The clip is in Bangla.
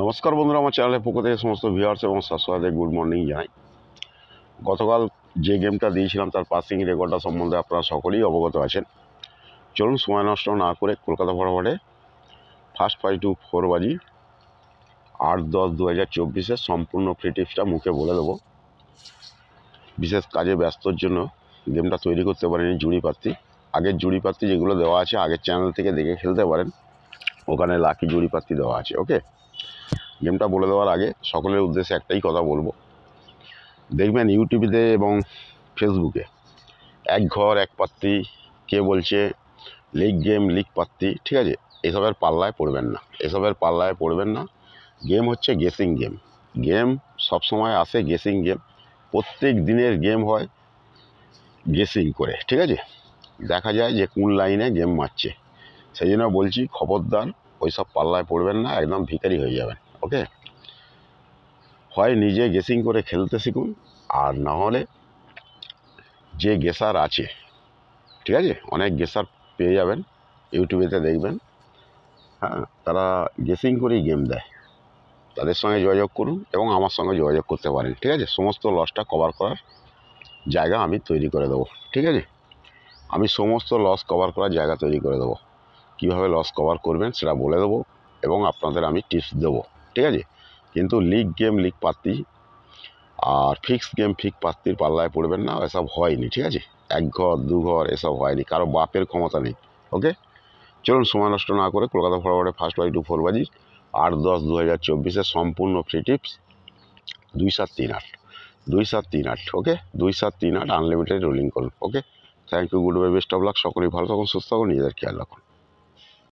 নমস্কার বন্ধুরা, আমার চ্যানেলের পক্ষ থেকে সমস্ত ভিউয়ার্স এবং সাবস্ক্রাইবারদের গুড মর্নিং জানাই। গতকাল যে গেমটা দিয়েছিলাম তার পাসিং রেকর্ডটা সম্বন্ধে আপনারা সকলেই অবগত আছেন। চলুন সময় নষ্ট না করে কলকাতা ফটাফটে ফার্স্ট 5 to 4 বাজি 8-10-2024 সম্পূর্ণ ফ্রি টিপসটা মুখে বলে দেবো। বিশেষ কাজে ব্যস্তর জন্য গেমটা তৈরি করতে পারেনি জুড়ি পাত্তি। আগের জুড়ি পাত্তি যেগুলো দেওয়া আছে আগের চ্যানেল থেকে দেখে খেলতে পারেন, ওখানে লাকি জুড়ি পাত্তি দেওয়া আছে। ওকে, গেমটা বলে দেওয়ার আগে সকলের উদ্দেশ্যে একটাই কথা বলবো। দেখবেন ইউটিউবেতে এবং ফেসবুকে এক ঘর এক পাত্তি, কে বলছে লিগ গেম লিগ পাত্তি, ঠিক আছে? এসবের পাল্লায় পড়বেন না, এসবের পাল্লায় পড়বেন না। গেম হচ্ছে গেসিং গেম। গেম সবসময় আসে গেসিং গেম, প্রত্যেক দিনের গেম হয় গেসিং করে, ঠিক আছে? দেখা যায় যে কোন লাইনে গেম মারছে। সেই জন্য বলছি খবরদার ওই সব পাল্লায় পড়বেন না, একদম ভিখারি হয়ে যাবেন। ওকে, হয় নিজে গেসিং করে খেলতে শিখুন, আর না হলে যে গেসার আছে, ঠিক আছে, অনেক গেসার পেয়ে যাবেন ইউটিউবেতে দেখবেন। হ্যাঁ, তারা গেসিং করেই গেম দেয়, তাদের সঙ্গে যোগাযোগ করুন এবং আমার সঙ্গে যোগাযোগ করতে পারেন, ঠিক আছে? সমস্ত লসটা কভার করার জায়গা আমি তৈরি করে দেবো, ঠিক আছে? আমি সমস্ত লস কভার করার জায়গা তৈরি করে দেবো। কীভাবে লস কভার করবেন সেটা বলে দেবো এবং আপনাদের আমি টিপস দেবো, ঠিক আছে? কিন্তু লিগ গেম লিগ পাত্তি আর ফিক্স গেম ফিক্স পাত্তির পাল্লায় পড়বেন না, এসব হয়নি, ঠিক আছে? এক ঘর দু ঘর এসব হয়নি, কারো বাপের ক্ষমতা নেই। ওকে, চলুন সময় নষ্ট না করে কলকাতা ফরওয়ার্ডে ফার্স্ট 5 to 4 বাজি 8-10-2024 সম্পূর্ণ free tips 2738 2738। Okay, 2738 unlimited rolling করুন। Okay, thank you, good bye, best of luck. সকলেই ভালো থাকুন, সুস্থ থাকুন, নিজেদের খেয়াল রাখুন।